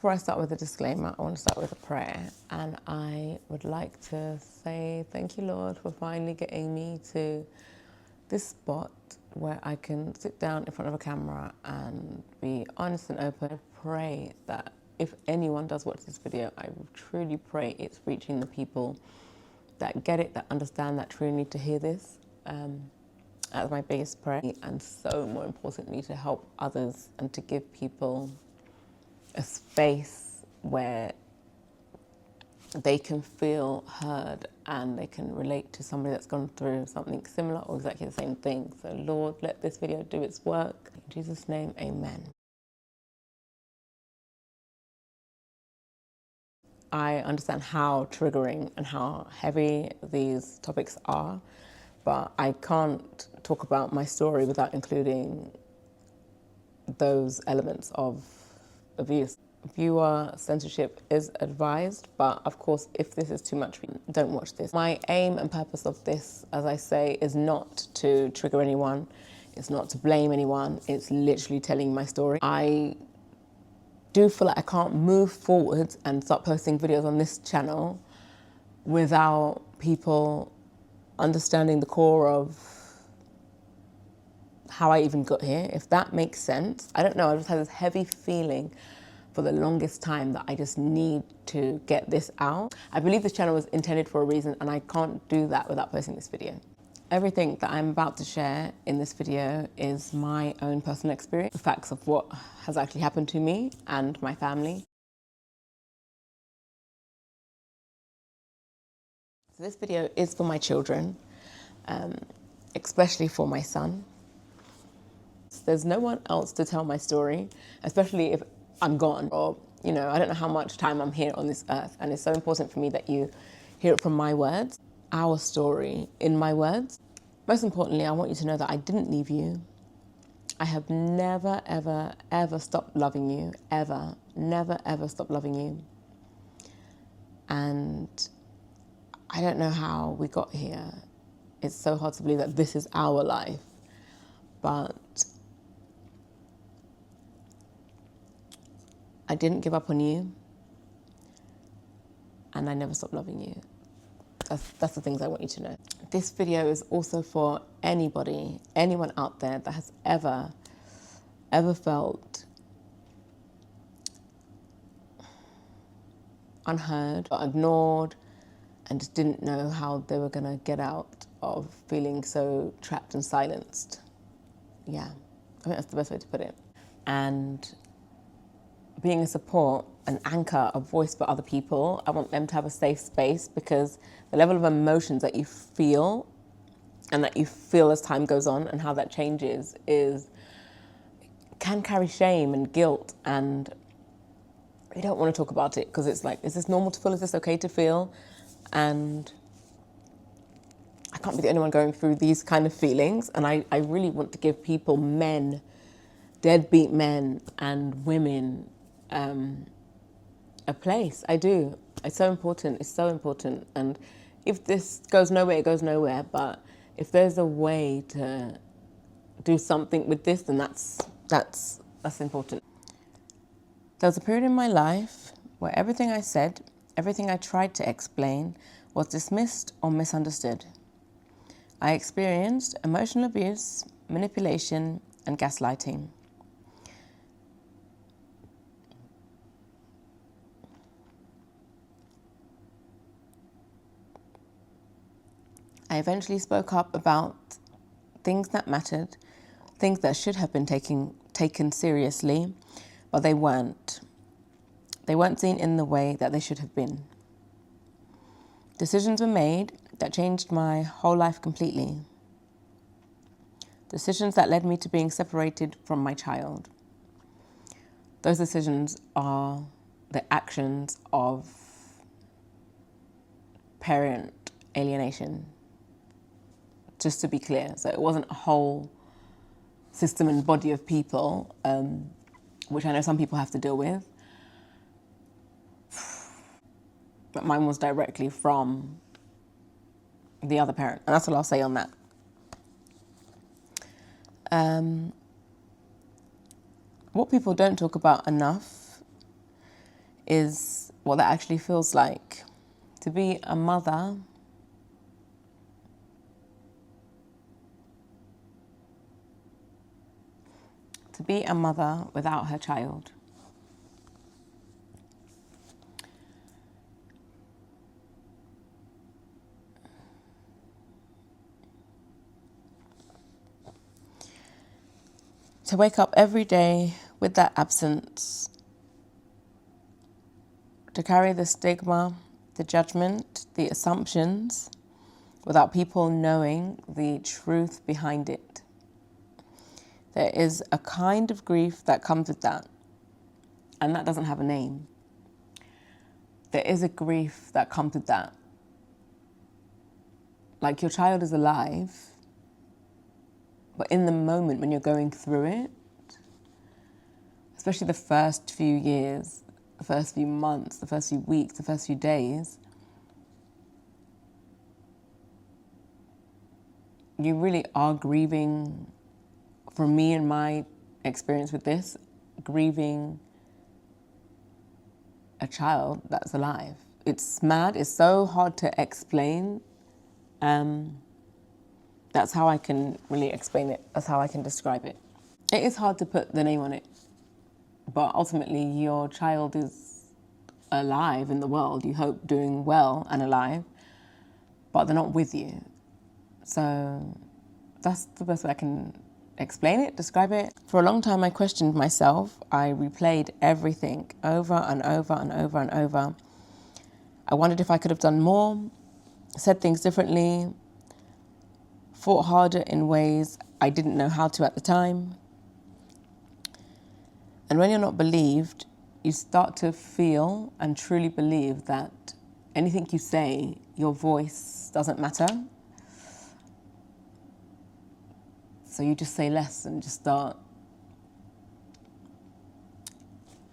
Before I start with a disclaimer, I want to start with a prayer, and I would like to say thank you, Lord, for finally getting me to this spot where I can sit down in front of a camera and be honest and open. I pray that if anyone does watch this video, I truly pray it's reaching the people that get it, that understand, that truly need to hear this. That's my biggest prayer, and so more importantly, to help others and to give people a space where they can feel heard and they can relate to somebody that's gone through something similar or exactly the same thing. So Lord, let this video do its work. In Jesus' name, amen. I understand how triggering and how heavy these topics are, but I can't talk about my story without including those elements of abuse. Viewer censorship is advised, but of course, if this is too much, don't watch this. My aim and purpose of this, as I say, is not to trigger anyone. It's not to blame anyone. It's literally telling my story. I do feel like I can't move forward and start posting videos on this channel without people understanding the core of how I even got here, if that makes sense. I don't know, I just had this heavy feeling for the longest time that I just need to get this out. I believe this channel was intended for a reason, and I can't do that without posting this video. Everything that I'm about to share in this video is my own personal experience, the facts of what has actually happened to me and my family. So this video is for my children, especially for my son. There's no one else to tell my story, especially if I'm gone, or, you know, I don't know how much time I'm here on this earth, and it's so important for me that you hear it from my words, our story in my words. Most importantly, I want you to know that I didn't leave you. I have never, ever, ever stopped loving you, ever, never, ever stopped loving you. And I don't know how we got here. It's so hard to believe that this is our life, but I didn't give up on you, and I never stopped loving you. That's the things I want you to know. This video is also for anybody, anyone out there that has ever felt unheard or ignored and just didn't know how they were gonna get out of feeling so trapped and silenced. Yeah, I think that's the best way to put it. And being a support, an anchor, a voice for other people, I want them to have a safe space, because the level of emotions that you feel and that you feel as time goes on and how that changes can carry shame and guilt, and we don't want to talk about it because it's like, is this normal to feel? Is this okay to feel? And I can't be the only one going through these kind of feelings, and I really want to give people, men, deadbeat men and women, a place. I do. It's so important. It's so important. And if this goes nowhere, it goes nowhere. But if there's a way to do something with this, then that's important. There was a period in my life where everything I said, everything I tried to explain, was dismissed or misunderstood. I experienced emotional abuse, manipulation, and gaslighting. I eventually spoke up about things that mattered, things that should have been taken seriously, but they weren't. They weren't seen in the way that they should have been. Decisions were made that changed my whole life completely. Decisions that led me to being separated from my child. Those decisions are the actions of parent alienation. Just to be clear, so it wasn't a whole system and body of people, which I know some people have to deal with, but mine was directly from the other parent, and that's all I'll say on that. What people don't talk about enough is what that actually feels like. To be a mother without her child. To wake up every day with that absence. To carry the stigma, the judgment, the assumptions, without people knowing the truth behind it. There is a kind of grief that comes with that, and that doesn't have a name. There is a grief that comes with that. Like, your child is alive, but in the moment when you're going through it, especially the first few years, the first few months, the first few weeks, the first few days, you really are grieving. For me and my experience with this, grieving a child that's alive. It's mad. It's so hard to explain. That's how I can really explain it. That's how I can describe it. It is hard to put the name on it, but ultimately your child is alive in the world, you hope doing well and alive, but they're not with you. So that's the best way I can explain it, describe it. For a long time I questioned myself. I replayed everything over and over and over and over. I wondered if I could have done more, said things differently, fought harder in ways I didn't know how to at the time. And when you're not believed, you start to feel and truly believe that anything you say, your voice doesn't matter. So you just say less and just start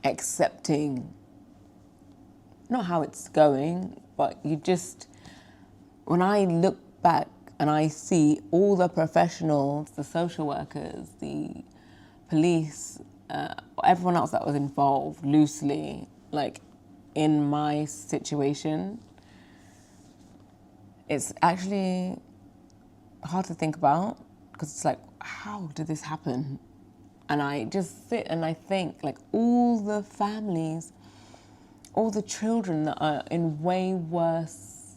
accepting, not how it's going, but you just, when I look back and I see all the professionals, the social workers, the police, everyone else that was involved loosely, like in my situation, it's actually hard to think about, because it's like, how did this happen? And I just sit and I think, like, all the families, all the children that are in way worse.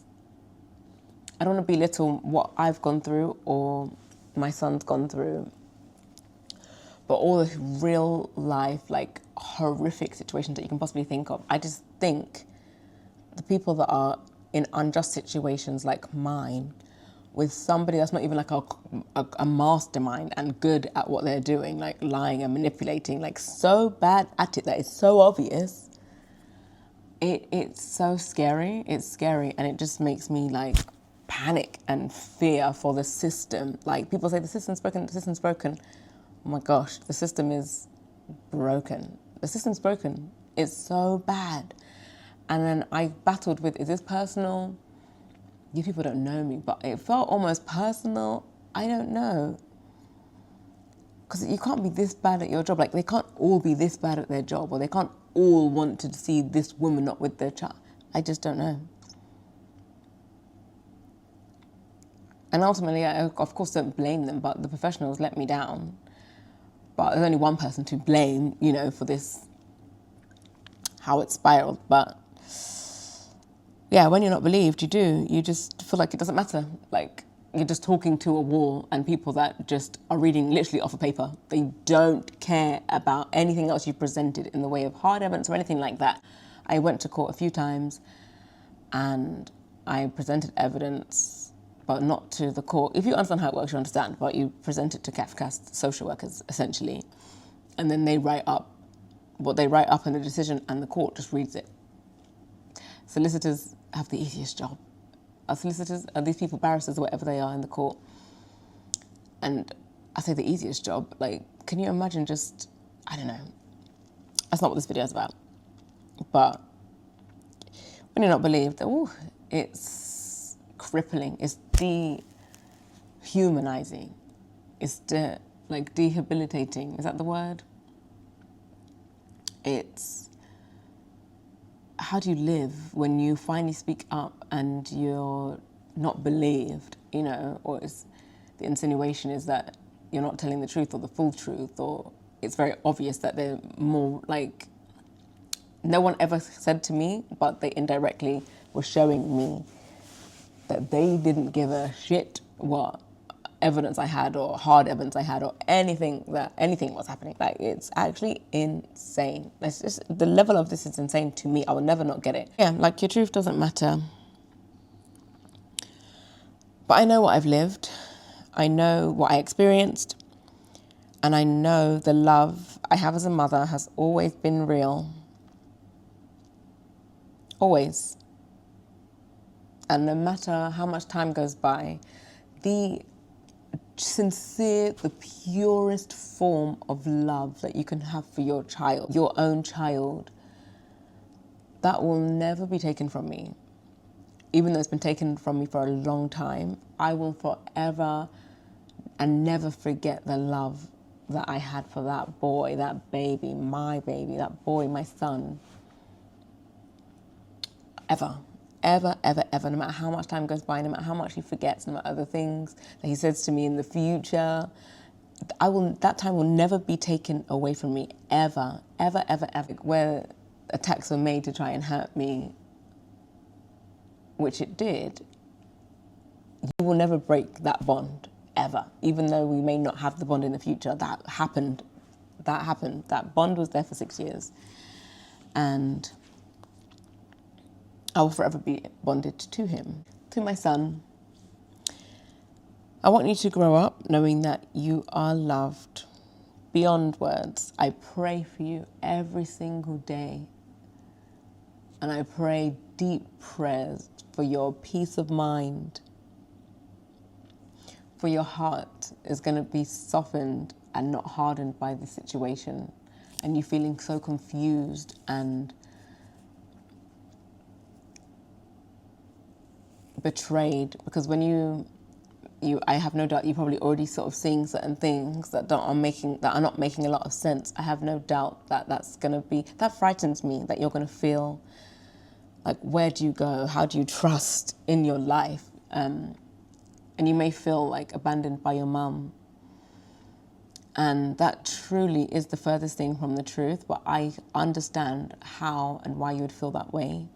I don't want to belittle what I've gone through or my son's gone through, but all the real life, like, horrific situations that you can possibly think of. I just think the people that are in unjust situations like mine, with somebody that's not even like a mastermind and good at what they're doing, like lying and manipulating, like so bad at it that it's so obvious. It's so scary. It's scary, and it just makes me like panic and fear for the system. Like, people say the system's broken, the system's broken. Oh my gosh, the system is broken. The system's broken. It's so bad. And then I battled with, is this personal? You people don't know me, but it felt almost personal. I don't know. Because you can't be this bad at your job. Like, they can't all be this bad at their job, or they can't all want to see this woman not with their child. I just don't know. And ultimately, I, of course, don't blame them, but the professionals let me down. But there's only one person to blame, you know, for this, how it spiraled. But yeah, when you're not believed, you just feel like it doesn't matter. Like, you're just talking to a wall, and people that just are reading literally off a paper. They don't care about anything else you presented in the way of hard evidence or anything like that. I went to court a few times and I presented evidence, but not to the court. If you understand how it works, you understand, but you present it to CAFCAS social workers, essentially. And then they write up what they write up in the decision, and the court just reads it. Solicitors have the easiest job. Our solicitors are these people, barristers or whatever they are in the court. And I say the easiest job. Like, can you imagine just, I don't know. That's not what this video is about. But when you're not believed, it's crippling. It's dehumanizing. It's debilitating. Is that the word? It's how do you live when you finally speak up and you're not believed, you know, or it's, the insinuation is that you're not telling the truth or the full truth, or it's very obvious that they're more like, no one ever said to me, but they indirectly were showing me that they didn't give a shit what evidence I had or hard evidence I had or anything was happening. Like, it's actually insane. It's just, the level of this is insane to me. I will never not get it. Yeah, like, your truth doesn't matter. But I know what I've lived. I know what I experienced. And I know the love I have as a mother has always been real. Always. And no matter how much time goes by, the sincere, the purest form of love that you can have for your child, your own child, that will never be taken from me. Even though it's been taken from me for a long time, I will forever and never forget the love that I had for that boy, that baby, that boy, my son. Ever. Ever, ever, ever, no matter how much time goes by, no matter how much he forgets, no matter other things that he says to me in the future, that time will never be taken away from me, ever, ever, ever, ever. Where attacks were made to try and hurt me, which it did, you will never break that bond, ever. Even though we may not have the bond in the future, that happened. That bond was there for 6 years. And I will forever be bonded to him. To my son, I want you to grow up knowing that you are loved beyond words. I pray for you every single day. And I pray deep prayers for your peace of mind. For your heart is going to be softened and not hardened by the situation. And you feeling so confused and betrayed, because when I have no doubt you're probably already sort of seeing certain things that are not making a lot of sense. I have no doubt that frightens me, that you're gonna feel like, where do you go? How do you trust in your life? And you may feel like abandoned by your mum. And that truly is the furthest thing from the truth, but I understand how and why you would feel that way.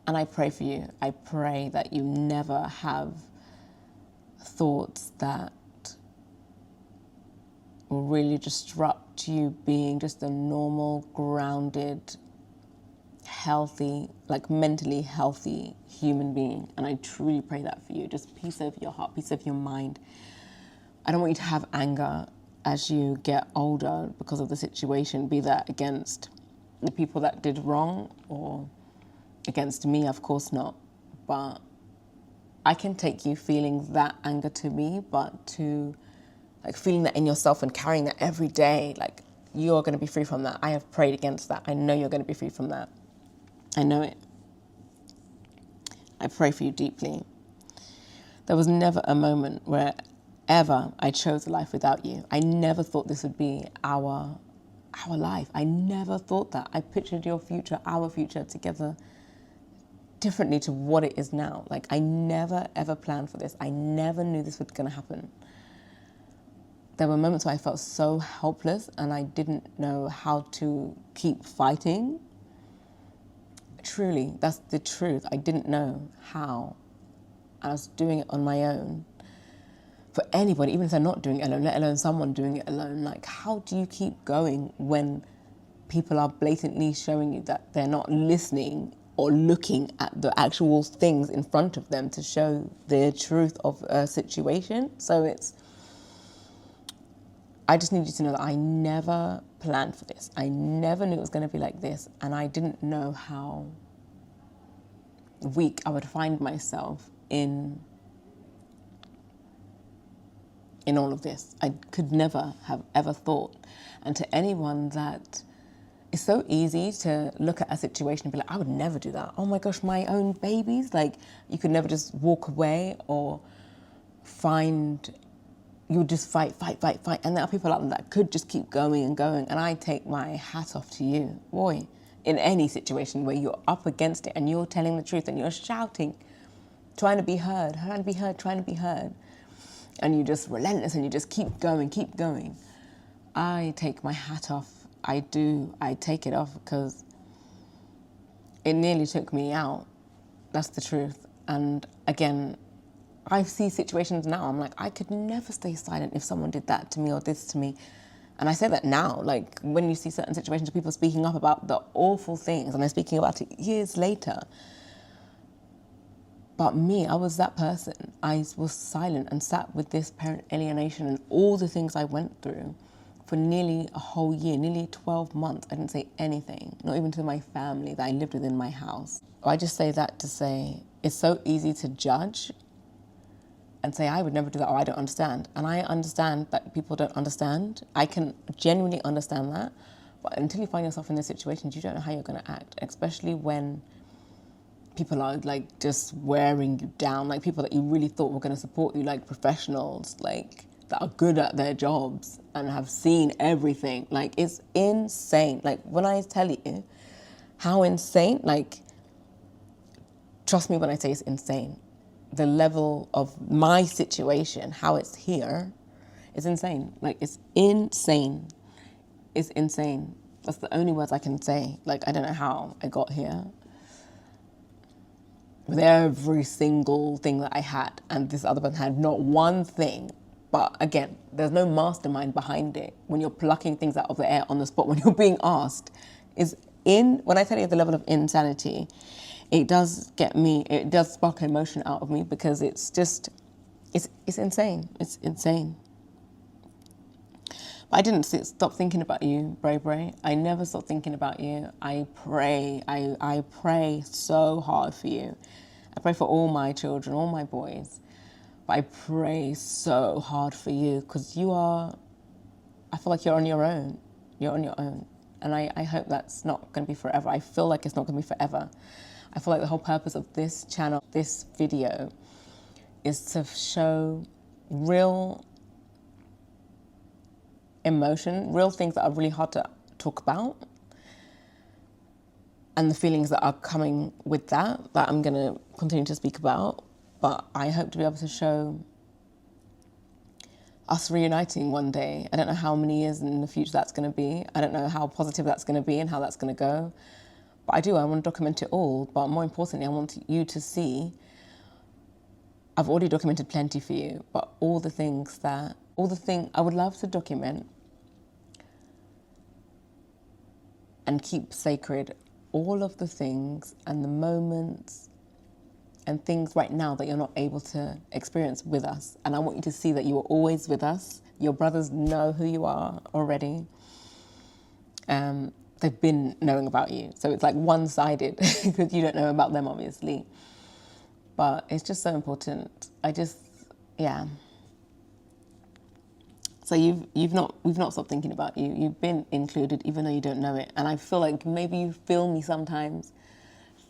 And I pray for you. I pray that you never have thoughts that will really disrupt you being just a normal, grounded, healthy, like mentally healthy human being. And I truly pray that for you. Just peace over your heart, peace over your mind. I don't want you to have anger as you get older because of the situation, be that against the people that did wrong or against me, of course not. But I can take you feeling that anger to me, but to like feeling that in yourself and carrying that every day, like, you're going to be free from that. I have prayed against that. I know you're going to be free from that. I know it. I pray for you deeply. There was never a moment where ever I chose a life without you. I never thought this would be our life. I never thought that. I pictured your future, our future together differently to what it is now. Like, I never ever planned for this. I never knew this was going to happen. There were moments where I felt so helpless and I didn't know how to keep fighting. Truly, that's the truth. I didn't know how. I was doing it on my own. For anybody, even if they're not doing it alone, let alone someone doing it alone, like, how do you keep going when people are blatantly showing you that they're not listening or looking at the actual things in front of them to show the truth of a situation? So I just need you to know that I never planned for this. I never knew it was going to be like this. And I didn't know how weak I would find myself in all of this. I could never have ever thought. And to anyone that, it's so easy to look at a situation and be like, I would never do that. Oh my gosh, my own babies. Like, you could never just walk away or find you just fight. And there are people out there that could just keep going and going. And I take my hat off to you, boy, in any situation where you're up against it and you're telling the truth and you're shouting, trying to be heard. And you're just relentless and you just keep going. I take my hat off. I do. I take it off because it nearly took me out. That's the truth. And again, I see situations now, I'm like, I could never stay silent if someone did that to me or this to me. And I say that now, like when you see certain situations of people speaking up about the awful things and they're speaking about it years later. But me, I was that person. I was silent and sat with this parent alienation and all the things I went through for nearly a whole year, nearly 12 months. I didn't say anything, not even to my family that I lived with in my house. I just say that to say it's so easy to judge and say, I would never do that, or I don't understand. And I understand that people don't understand. I can genuinely understand that. But until you find yourself in those situations, you don't know how you're going to act, especially when people are like just wearing you down, like people that you really thought were going to support you, like professionals, like that are good at their jobs and have seen everything. Like it's insane. Like when I tell you how insane, like trust me when I say it's insane. The level of my situation, how it's here, is insane. Like, it's insane. It's insane. That's the only words I can say. Like, I don't know how I got here. With every single thing that I had, and this other person had not one thing. But again, there's no mastermind behind it. When you're plucking things out of the air on the spot, when you're being asked, when I tell you the level of insanity, it does get me, it does spark emotion out of me because it's insane. It's insane. But I didn't stop thinking about you, Bray Bray. I never stopped thinking about you. I pray so hard for you. I pray for all my children, all my boys. But I pray so hard for you because I feel like you're on your own. You're on your own. And I hope that's not going to be forever. I feel like it's not going to be forever. I feel like the whole purpose of this channel, this video, is to show real emotion, real things that are really hard to talk about, and the feelings that are coming with that I'm going to continue to speak about. But I hope to be able to show us reuniting one day. I don't know how many years in the future that's going to be. I don't know how positive that's going to be and how that's going to go. But I want to document it all. But more importantly, I want you to see, I've already documented plenty for you, but I would love to document and keep sacred all of the things and the moments and things right now that you're not able to experience with us. And I want you to see that you are always with us. Your brothers know who you are already. They've been knowing about you. So it's like one-sided because you don't know about them, obviously. But it's just so important. Yeah. So we've not stopped thinking about you. You've been included even though you don't know it. And I feel like maybe you feel me sometimes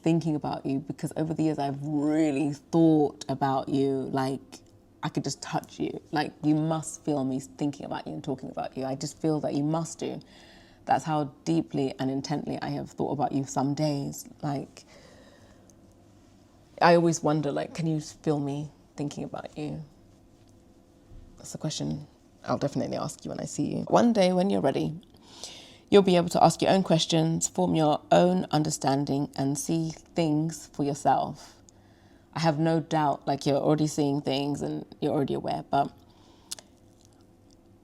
thinking about you because over the years I've really thought about you like I could just touch you. Like you must feel me thinking about you and talking about you. I just feel that you must do. That's how deeply and intently I have thought about you some days. Like, I always wonder, like, can you feel me thinking about you? That's a question I'll definitely ask you when I see you. One day when you're ready, you'll be able to ask your own questions, form your own understanding, and see things for yourself. I have no doubt, like, you're already seeing things and you're already aware, but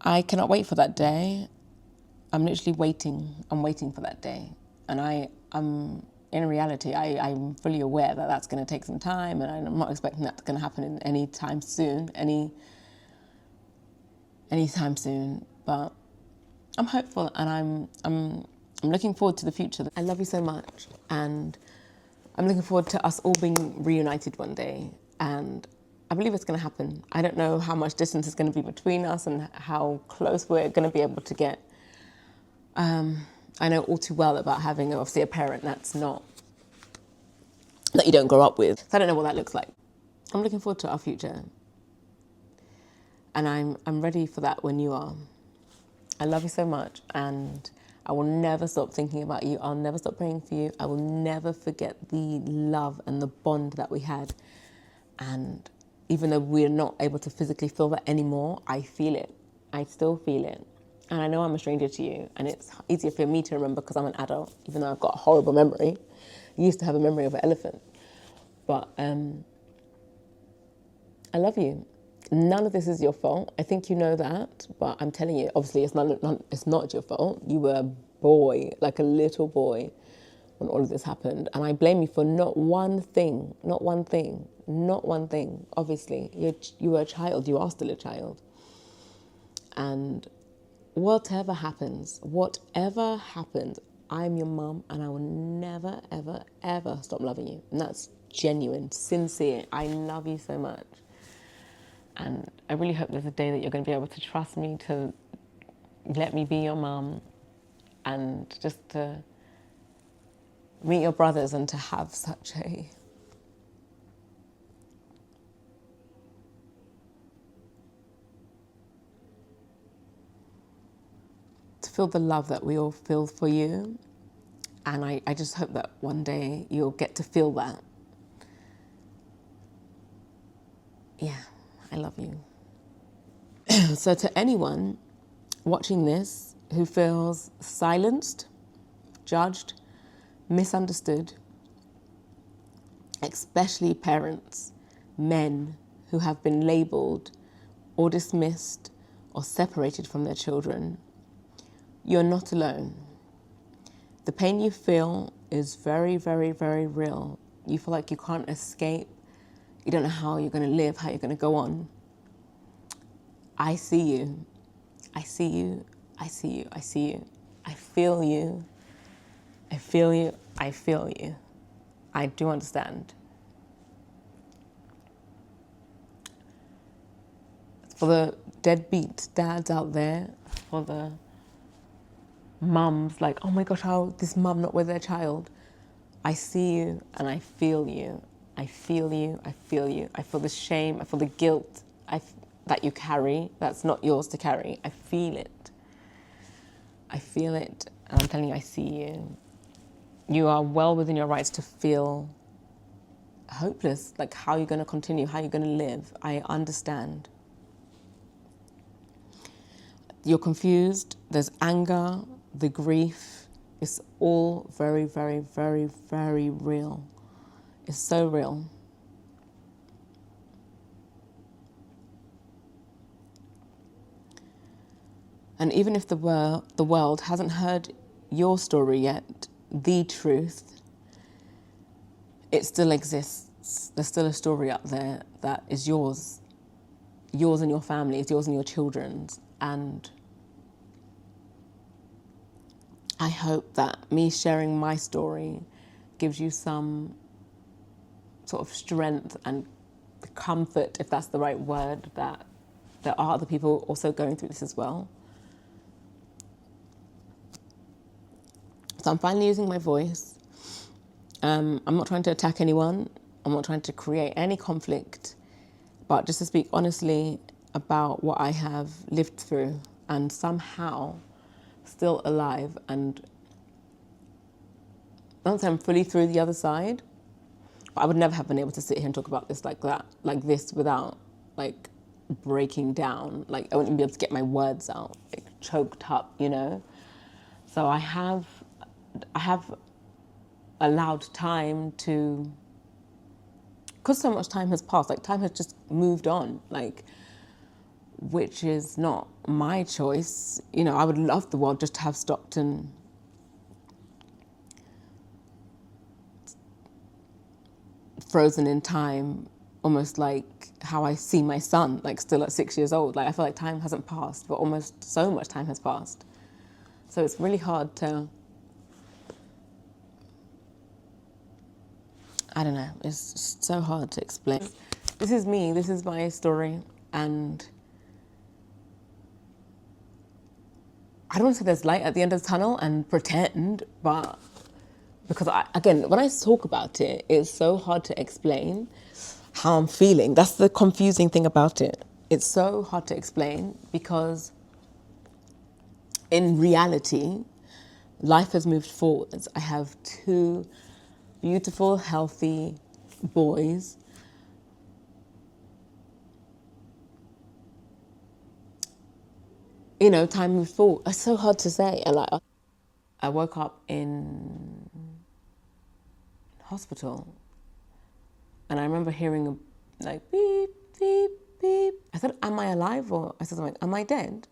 I cannot wait for that day. I'm literally waiting. I'm waiting for that day. And I'm in reality, I'm fully aware that that's going to take some time, and I'm not expecting that going to happen in any time soon, anytime soon. But I'm hopeful, and I'm looking forward to the future. I love you so much, and I'm looking forward to us all being reunited one day. And I believe it's going to happen. I don't know how much distance is going to be between us and how close we're going to be able to get. I know all too well about having obviously a parent that you don't grow up with. So I don't know what that looks like. I'm looking forward to our future. And I'm ready for that when you are. I love you so much, and I will never stop thinking about you. I'll never stop praying for you. I will never forget the love and the bond that we had. And even though we're not able to physically feel that anymore, I feel it. I still feel it. And I know I'm a stranger to you, and it's easier for me to remember because I'm an adult, even though I've got a horrible memory. I used to have a memory of an elephant. But I love you. None of this is your fault. I think you know that, but I'm telling you, obviously it's not your fault. You were a boy, like a little boy, when all of this happened. And I blame you for not one thing. Obviously, you were a child. You are still a child. And whatever happens, I'm your mum, and I will never, ever, ever stop loving you. And that's genuine, sincere. I love you so much. And I really hope there's a day that you're going to be able to trust me, to let me be your mum, and just to meet your brothers and to have such a to feel the love that we all feel for you. And I just hope that one day you'll get to feel that. Yeah, I love you. So to anyone watching this who feels silenced, judged, misunderstood, especially parents, men who have been labelled or dismissed or separated from their children, you're not alone. The pain you feel is very, very, very real. You feel like you can't escape. You don't know how you're going to live, how you're going to go on. I see you. I see you. I see you. I see you. I feel you. I feel you. I feel you. I do understand. For the deadbeat dads out there, for the mums like, oh my gosh, how this mum not with their child. I see you and I feel you. I feel you. I feel you. I feel the shame. I feel the guilt that you carry. That's not yours to carry. I feel it. I feel it. And I'm telling you, I see you. You are well within your rights to feel hopeless. Like, how are you going to continue? How are you going to live? I understand. You're confused. There's anger, the grief. It's all very, very, very, very real. It's so real. And even if the world hasn't heard your story yet, the truth, it still exists. There's still a story out there that is yours. Yours and your family's, yours and your children's. And I hope that me sharing my story gives you some sort of strength and comfort, if that's the right word, that there are other people also going through this as well. So I'm finally using my voice. I'm not trying to attack anyone. I'm not trying to create any conflict, but just to speak honestly about what I have lived through and somehow still alive. And I don't say I'm fully through the other side, but I would never have been able to sit here and talk about this like that, like this, without like breaking down. Like I wouldn't be able to get my words out, like choked up, you know? So I have allowed time to, because so much time has passed, like time has just moved on, like, which is not my choice. You know, I would love the world just to have stopped and frozen in time, almost like how I see my son, like still at 6 years old. Like I feel like time hasn't passed, but almost so much time has passed. So it's really hard to, I don't know, it's just so hard to explain. This is me, this is my story, and I don't want to say there's light at the end of the tunnel and pretend, but because again, when I talk about it, it's so hard to explain how I'm feeling. That's the confusing thing about it. It's so hard to explain because in reality, life has moved forwards. I have two beautiful, healthy boys. You know, time moved forward. It's so hard to say. Like, I woke up in hospital and I remember hearing like beep, beep, beep. I said, am I alive? Or I said something, am I dead?